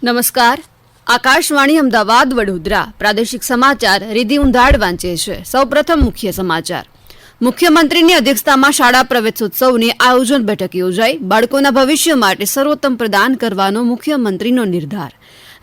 નમસ્કાર. આકાશવાણી અમદાવાદ વડોદરા પ્રાદેશિક સમાચાર રીધિ ઉંધાડ વાંચે છે. સૌપ્રથમ મુખ્ય સમાચાર. મુખ્યમંત્રીની અધ્યક્ષતામાં શાળા પ્રવેશોત્સવની આયોજન બેઠક યોજાઈ. બાળકોના ભવિષ્ય માટે સર્વોત્તમ પ્રદાન કરવાનો મુખ્યમંત્રીનો નિર્ધાર.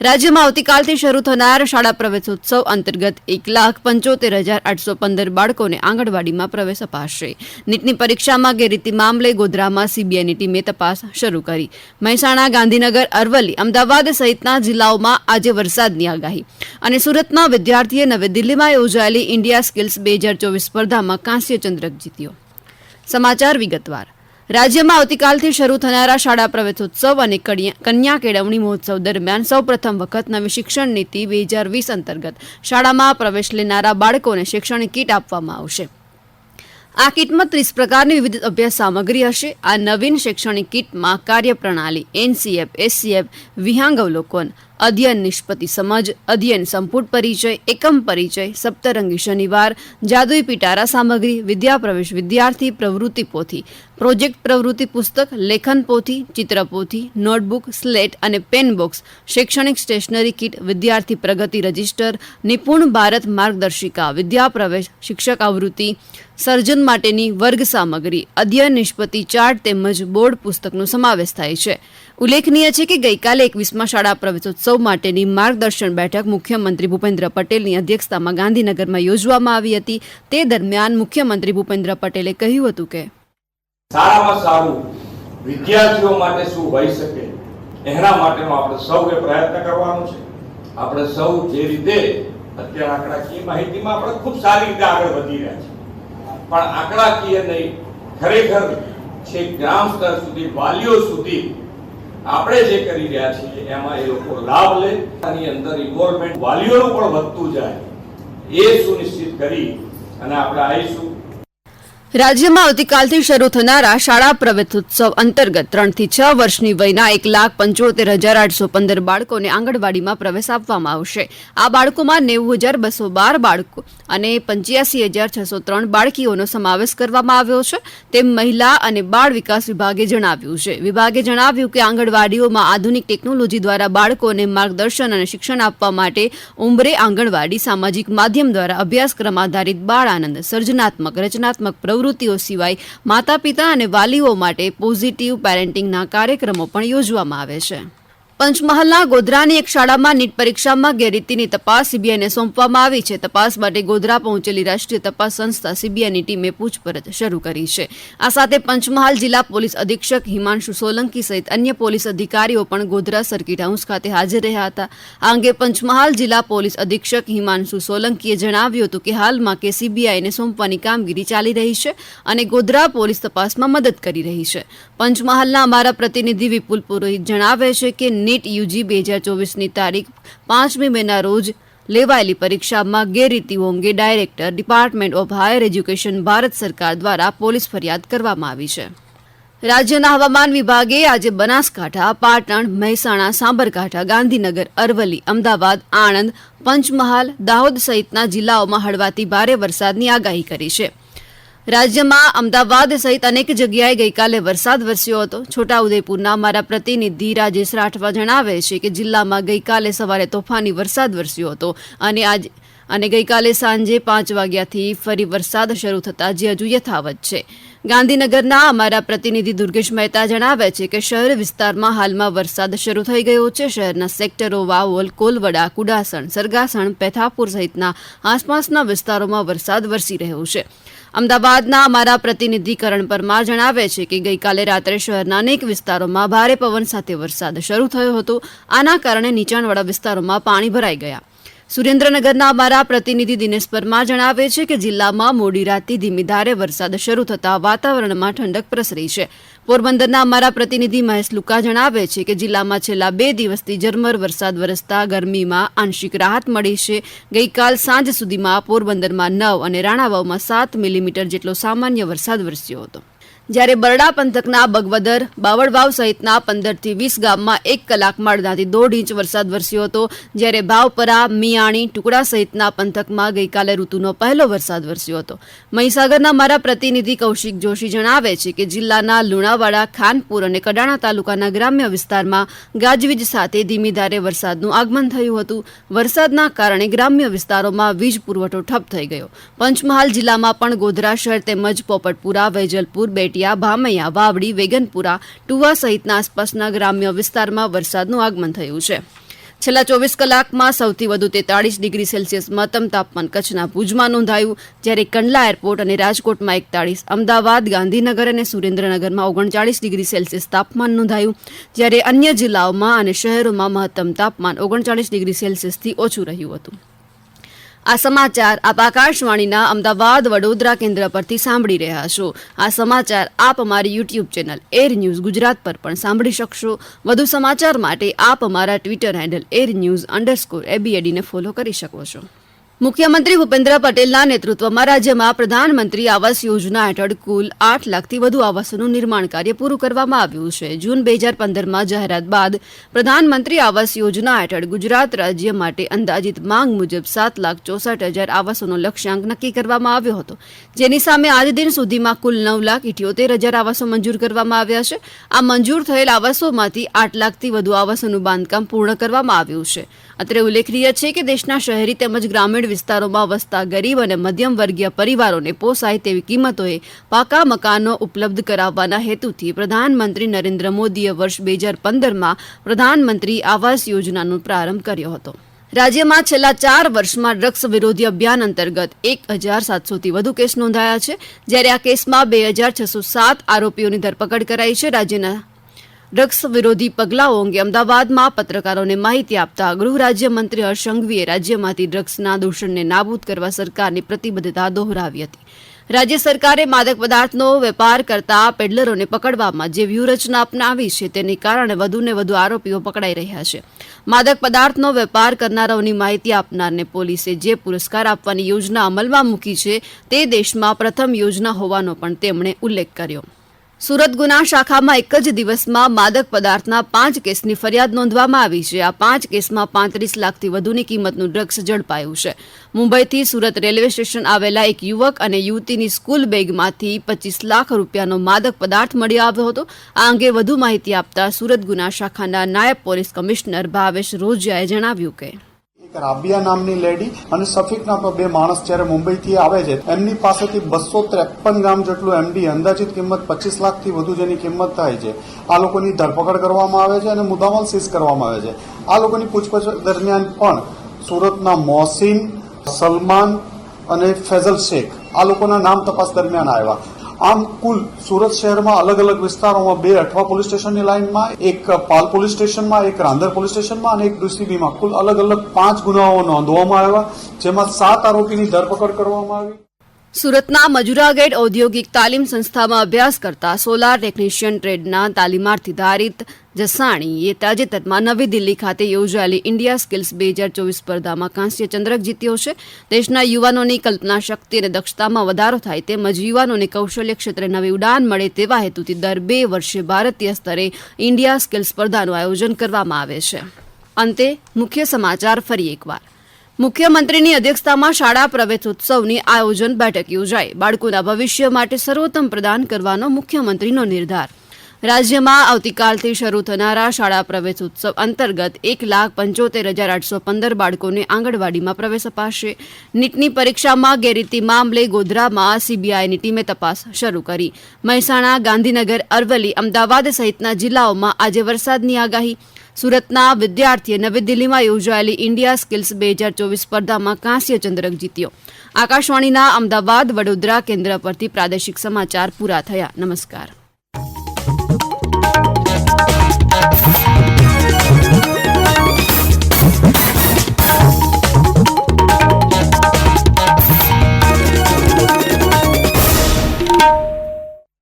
રાજ્યમાં આવતીકાલથી શરૂ થનાર શાળા પ્રવેશોત્સવ અંતર્ગત 1,75,815 બાળકોને આંગણવાડીમાં પ્રવેશ અપાશે. નીટની પરીક્ષામાં ગેરરીતિ મામલે ગોધરામાં સીબીઆઈની ટીમે તપાસ શરૂ કરી. મહેસાણા, ગાંધીનગર, અરવલ્લી, અમદાવાદ સહિતના જિલ્લાઓમાં આજે વરસાદની આગાહી. અને સુરતના વિદ્યાર્થીએ નવી દિલ્હીમાં યોજાયેલી ઇન્ડિયા સ્કિલ્સ 2024 સ્પર્ધામાં કાંસ્ય ચંદ્રક જીત્યો. સમાચાર વિગતવાર. રાજ્યમાં આવતીકાલથી શરૂ થનારા શાળા પ્રવેશોત્સવ અને કન્યા કેળવણી મહોત્સવ દરમિયાન સૌપ્રથમ વખત નવી શિક્ષણ નીતિ 2020 અંતર્ગત શાળામાં પ્રવેશ લેનારા બાળકોને શૈક્ષણિક કીટ આપવામાં આવશે. આ કીટમાં 30 પ્રકારની વિવિધ અભ્યાસ સામગ્રી હશે. આ નવીન શૈક્ષણિક કીટમાં કાર્યપ્રણાલી, એનસીએફ, એસસીએફ, વિહંગાવલોકન, અધ્યયન નિષ્પતિ સમજ, અધ્યયન સંપુટ પરિચય, એકમ પરિચય, સપ્તરંગી શનિવાર, જાદુઈ પિટારા સામગ્રી, વિદ્યાપ્રવેશ વિદ્યાર્થી પ્રવૃત્તિ પોથી, પ્રોજેક્ટ પ્રવૃત્તિ પુસ્તક, લેખન પોથી, ચિત્રપોથી, નોટબુક, સ્લેટ અને પેન બોક્સ, શૈક્ષણિક સ્ટેશનરી કીટ, વિદ્યાર્થી પ્રગતિ રજિસ્ટર, નિપુણ ભારત માર્ગદર્શિકા, વિદ્યાપ્રવેશ, શિક્ષક આવૃત્તિ, સર્જન માટેની વર્ગ સામગ્રી, અધ્યયન નિષ્પતિ ચાર્ટ તેમજ બોર્ડ પુસ્તકનો સમાવેશ થાય છે. ઉલ્લેખનીય છે કે ગઈકાલે 21મા શાળા પ્રવેશોત્સવ માટેની માર્ગદર્શન બેઠક મુખ્યમંત્રી ભૂપેન્દ્ર પટેલની અધ્યક્ષતામાં ગાંધીનગરમાં યોજવામાં આવી હતી. તે દરમિયાન મુખ્યમંત્રી ભૂપેન્દ્ર પટેલે કહ્યું હતું કે સારામાં સારું વિદ્યાર્થીઓ માટે શું હોઈ શકે એના માટેનો આપણે સૌએ પ્રયત્ન કરવાનો છે. આપણે સૌ જે રીતે અત્યારે આંકડાકીય માહિતીમાં આપણે ખૂબ સારી રીતે આગળ વધી રહ્યા છીએ, પણ આંકડાકીય નહીં, ખરેખર છે ગ્રામ સ્તર સુધી, વાલીઓ સુધી આપણે જે કરી રહ્યા છીએ એમાં એ લોકો લાભ લે. આની અંદર ઇન્વોલ્વમેન્ટ વાલીઓનું પણ વધતું જાય એ સુનિશ્ચિત કરી અને આપણે આવીશું. રાજ્યમાં આવતીકાલથી શરૂ થનારા શાળા પ્રવેશોત્સવ અંતર્ગત 3 થી 6 વર્ષની વયના 1,75,815 બાળકોને આંગણવાડીમાં પ્રવેશ આપવામાં આવશે. આ બાળકોમાં 90,212 બાળકો અને 85,603 બાળકીઓનો સમાવેશ કરવામાં આવ્યો છે, તેમ મહિલા અને બાળ વિકાસ વિભાગે જણાવ્યું છે. વિભાગે જણાવ્યું કે આંગણવાડીઓમાં આધુનિક ટેકનોલોજી દ્વારા બાળકોને માર્ગદર્શન અને શિક્ષણ આપવા માટે ઉંબરે આંગણવાડી, સામાજિક માધ્યમ દ્વારા અભ્યાસક્રમ આધારિત બાળ આનંદ, સર્જનાત્મક, રચનાત્મક પ્રવૃત્તિઓ સિવાય માતા પિતા અને વાલીઓ માટે પોઝિટિવ પેરેન્ટિંગના કાર્યક્રમો પણ યોજવામાં આવે છે. પંચમહાલના ગોધરાની એક શાળામાં નીટ પરીક્ષામાં ગેરરીતિની તપાસ સીબીઆઈને સોંપવામાં આવી છે. તપાસ માટે ગોધરા પહોંચેલી રાષ્ટ્રીય તપાસ સંસ્થા સીબીઆઈની ટીમે પૂછપરછ શરૂ કરી છે. આ સાથે પંચમહાલ જિલ્લા પોલીસ અધિક્ષક હિમાંશુ સોલંકી સહિત અન્ય પોલીસ અધિકારીઓ પણ ગોધરા સર્કિટ હાઉસ ખાતે હાજર રહ્યા હતા. આ અંગે પંચમહાલ જિલ્લા પોલીસ અધિક્ષક હિમાંશુ સોલંકીએ જણાવ્યું હતું કે હાલમાં કે સીબીઆઈને સોંપવાની કામગીરી ચાલી રહી છે અને ગોધરા પોલીસ તપાસમાં મદદ કરી રહી છે. પંચમહાલના અમારા પ્રતિનિધિ વિપુલ પુરોહિત જણાવે છે કે નીટ યુજી 2024ની તારીખ 5મી મેના રોજ લેવાયેલી પરીક્ષામાં ગેરરીતિઓ અંગે director, department of higher education, Bharat સરકાર દ્વારા પોલીસ ફરિયાદ કરવામાં આવી છે. રાજ્યના હવામાન વિભાગે આજે બનાસકાંઠા, પાટણ, મહેસાણા, સાબરકાંઠા, ગાંધીનગર, અરવલ્લી, અમદાવાદ, આણંદ, પંચમહાલ, દાહોદ સહિતના જિલ્લાઓમાં હળવાથી ભારે વરસાદની આગાહી કરી છે. રાજ્યમાં અમદાવાદ સહિત અનેક જગ્યાએ ગઈકાલે વરસાદ વરસ્યો હતો. છોટાઉદેપુરના અમારા પ્રતિનિધિ રાજેશ રાઠવા જણાવે છે કે જિલ્લામાં ગઈકાલે સવારે તોફાની વરસાદ વરસ્યો હતો અને ગઈકાલે સાંજે 5 વાગ્યાથી ફરી વરસાદ શરૂ થતા જે હજુ યથાવત છે. ગાંધીનગરના અમારા પ્રતિનિધિ દુર્ગેશ મહેતા જણાવે છે કે શહેર વિસ્તારમાં હાલમાં વરસાદ શરૂ થઈ ગયો છે. શહેરના સેક્ટરો વાવોલ, કોલવડા, કુડાસણ, સરગાસણ, પેથાપુર સહિતના આસપાસના વિસ્તારોમાં વરસાદ વરસી રહ્યો છે. અમદાવાદના અમારા પ્રતિનિધિ કરણ પરમાર જણાવે છે કે ગઈકાલે રાત્રે શહેરના અનેક વિસ્તારોમાં ભારે પવન સાથે વરસાદ શરૂ થયો હતો. આના કારણે નીચાણવાળા વિસ્તારોમાં પાણી ભરાઈ ગયા. સુરેન્દ્રનગરના અમારા પ્રતિનિધિ દિનેશ પરમાર જણાવે છે કે જિલ્લામાં મોડી રાતથી ધીમી ધારે વરસાદ શરૂ થતાં વાતાવરણમાં ઠંડક પ્રસરી છે. પોરબંદરના અમારા પ્રતિનિધિ મહેશ લુકા જણાવે છે કે જિલ્લામાં છેલ્લા 2 દિવસથી ઝરમર વરસાદ વરસતા ગરમીમાં આંશિક રાહત મળી છે. ગઈકાલ સાંજ સુધીમાં પોરબંદરમાં 9 અને રાણાવાવમાં 7 મિલીમીટર જેટલો સામાન્ય વરસાદ વરસ્યો હતો. જ્યારે બરડા પંથકના બગવદર, બાવળવાવ સહિતના 15 થી 20 ગામમાં 1 કલાકમાં 1.5 થી 1.5 ઇંચ વરસાદ વરસ્યો હતો, જ્યારે ભાવપરા, મિયાણી, ટુકડા સહિતના પંથકમાં ગઈકાલે ઋતુનો પહેલો વરસાદ વરસ્યો હતો. મહીસાગરના મારા પ્રતિનિધિ કૌશિક જોશી જણાવે છે કે જિલ્લાના લુણાવાડા, ખાનપુર અને કડાણા તાલુકાના ગ્રામ્ય વિસ્તારમાં ગાજવીજ સાથે ધીમી ધારે વરસાદનું આગમન થયું હતું. વરસાદના કારણે ગ્રામ્ય વિસ્તારોમાં વીજ પુરવઠો ઠપ થઈ ગયો. પંચમહાલ જિલ્લામાં પણ ગોધરા શહેર તેમજ પોપટપુરા, વેજલપુર, બેટિયા, ભામૈયા, વાવડી, વેગનપુરા, ટુવા સહિતના આસપાસના ગ્રામ્ય વિસ્તારમાં વરસાદનું આગમન થયું છે. છેલ્લા 24 કલાકમાં સૌથી વધુ 43 ડિગ્રી સેલ્સિયસ મહત્તમ તાપમાન કચ્છના ભુજમાં નોંધાયું, જ્યારે કંડલા એરપોર્ટ અને રાજકોટમાં 41, અમદાવાદ, ગાંધીનગર અને સુરેન્દ્રનગરમાં 39 ડિગ્રી સેલ્સિયસ તાપમાન નોંધાયું, જ્યારે અન્ય જિલ્લાઓમાં અને શહેરોમાં મહત્તમ તાપમાન 39 ડિગ્રી સેલ્સિયસથી ઓછું રહ્યું હતું. આ સમાચાર આપ આકાશવાણીના અમદાવાદ વડોદરા કેન્દ્ર પરથી સાંભળી રહ્યા છો. આ સમાચાર આપ અમારી YouTube channel air news Gujarat પર પણ સાંભળી શકશો. વધુ સમાચાર માટે આપ અમારા ટ્વિટર હેન્ડલ airnews_abad ને ફોલો કરી શકો છો. મુખ્યમંત્રી ભૂપેન્દ્ર પટેલના નેતૃત્વમાં રાજ્યમાં પ્રધાનમંત્રી આવાસ યોજના હેઠળ કુલ 8 લાખથી વધુ આવાસોનું નિર્માણ કાર્ય પૂરું કરવામાં આવ્યું છે. જૂન 2015માં જાહેરાત બાદ પ્રધાનમંત્રી આવાસ યોજના હેઠળ ગુજરાત રાજ્ય માટે અંદાજિત માંગ મુજબ 7,64,000 આવાસોનો લક્ષ્યાંક નક્કી કરવામાં આવ્યો હતો, જેની સામે આજ દિન સુધીમાં કુલ 9,78,000 આવાસો મંજૂર કરવામાં આવ્યા છે. આ મંજૂર થયેલ આવાસોમાંથી 8 લાખથી વધુ આવાસોનું બાંધકામ પૂર્ણ કરવામાં આવ્યું છે. અત્રે ઉલ્લેખનીય છે કે દેશના શહેરી તેમજ ગ્રામીણ વિસ્તારોમાં વસતા ગરીબ અને મધ્યમ વર્ગીય પરિવારોને પોસાય તેવી કિંમતોએ પાકા મકાનો ઉપલબ્ધ કરાવવાના હેતુથી પ્રધાનમંત્રી નરેન્દ્ર મોદીએ વર્ષ 2015માં પ્રધાનમંત્રી આવાસ યોજનાનો પ્રારંભ કર્યો હતો. રાજ્યમાં છેલ્લા 4 વર્ષમાં ડ્રગ્સ વિરોધી અભિયાન અંતર્ગત 1,700થી વધુ કેસ નોંધાયા છે, જ્યારે આ કેસમાં 2,607 આરોપીઓની ધરપકડ કરાઈ છે. રાજ્યના ડ્રગ્સ વિરોધી પગલાઓ અંગે અમદાવાદમાં પત્રકારોને માહિતી આપતા ગૃહ રાજ્યમંત્રી હર્ષ સંઘવીએ રાજ્યમાંથી ડ્રગ્સના દૂષણને નાબૂદ કરવા સરકારની પ્રતિબદ્ધતા દોહરાવી હતી. રાજ્ય સરકારે માદક પદાર્થનો વેપાર કરતા પેડલરોને પકડવામાં જે વ્યૂહરચના અપનાવી છે, તેને કારણે વધુને વધુ આરોપીઓ પકડાઈ રહ્યા છે. માદક પદાર્થનો વેપાર કરનારાઓની માહિતી આપનારને પોલીસે જે પુરસ્કાર આપવાની યોજના અમલમાં મૂકી છે, તે દેશમાં પ્રથમ યોજના હોવાનો પણ તેમણે ઉલ્લેખ કર્યો. સુરત ગુના શાખામાં એક જ દિવસમાં માદક પદાર્થના 5 કેસની ફરિયાદ નોંધવામાં આવી છે. આ 5 કેસમાં 35 લાખથી વધુની કિંમતનું ડ્રગ્સ ઝડપાયું છે. મુંબઈથી સુરત રેલવે સ્ટેશન આવેલા એક યુવક અને યુવતીની સ્કૂલ બેગમાંથી 25 લાખ રૂપિયાનો માદક પદાર્થ મળી આવ્યો હતો. આ અંગે વધુ માહિતી આપતા સુરત ગુના શાખાના નાયબ પોલીસ કમિશનર ભાવેશ રોજિયાએ જણાવ્યું કે રાબિયા નામની લેડી અને સફીક નામના 2 માણસ જ્યારે મુંબઈથી આવે છે, એમની પાસેથી 253 ગ્રામ જેટલું એમડી અંદાજિત કિંમત 25 લાખથી વધુ જેની કિંમત થાય છે, આ લોકોની ધરપકડ કરવામાં આવે છે અને મુદ્દામાલ સીઝ કરવામાં આવે છે. આ લોકોની પૂછપરછ દરમિયાન પણ સુરતના મોહસિન, સલમાન અને ફૈઝલ શેખ આ લોકોના નામ તપાસ દરમિયાન આવ્યા. આમ કુલ સુરત શહેરમાં અલગ અલગ વિસ્તારોમાં 2 અઠવા પોલીસ સ્ટેશનની લાઇનમાં, એક પાલ પોલીસ સ્ટેશનમાં, એક રાંદર પોલીસ સ્ટેશનમાં અને એક ડીસીબીમાં કુલ અલગ અલગ 5 ગુનાઓ નોંધવામાં આવ્યા, જેમાં 7 આરોપીની ધરપકડ કરવામાં આવી. સુરતના મજુરા ગેટ ઔદ્યોગિક તાલીમ સંસ્થામાં અભ્યાસ કરતા સોલાર ટેકનિશિયન ટ્રેડના તાલીમાર્થી ધારિત જસાણીએ તાજેતરમાં નવી દિલ્હી ખાતે યોજાયેલી ઇન્ડિયા સ્કિલ્સ 2024 સ્પર્ધામાં કાંસ્ય ચંદ્રક જીત્યો છે. દેશના યુવાનોની કલ્પના શક્તિ અને દક્ષતામાં વધારો થાય તેમજ યુવાનોને કૌશલ્ય ક્ષેત્રે નવી ઉડાન મળે તેવા હેતુથી દર 2 વર્ષે ભારતીય સ્તરે ઇન્ડિયા સ્કિલ્સ સ્પર્ધાનું આયોજન કરવામાં આવે છે. અંતે મુખ્ય સમાચાર ફરી એકવાર. મુખ્યમંત્રીની અધ્યક્ષતામાં શાળા પ્રવેશોત્સવની આયોજન બેઠક યોજાઈ. બાળકોના ભવિષ્ય માટે સર્વોત્તમ પ્રદાન કરવાનો મુખ્યમંત્રીનો નિર્ધાર. રાજ્યમાં આવતીકાલથી શરૂ થનારા શાળા પ્રવેશોત્સવ અંતર્ગત 1,75,815 બાળકોને આંગણવાડીમાં પ્રવેશ અપાશે. નીટની પરીક્ષામાં ગેરરીતિ મામલે ગોધરામાં સીબીઆઈની ટીમે તપાસ શરૂ કરી. મહેસાણા, ગાંધીનગર, અરવલ્લી, અમદાવાદ સહિતના જિલ્લાઓમાં આજે વરસાદની આગાહી. સુરતના વિદ્યાર્થીએ નવી દિલ્હીમાં યોજાયેલી ઇન્ડિયા સ્કિલ્સ 2024 સ્પર્ધામાં કાંસ્ય ચંદ્રક જીત્યો. આકાશવાણીના અમદાવાદ વડોદરા કેન્દ્ર પરથી પ્રાદેશિક સમાચાર પૂરા થયા. નમસ્કાર.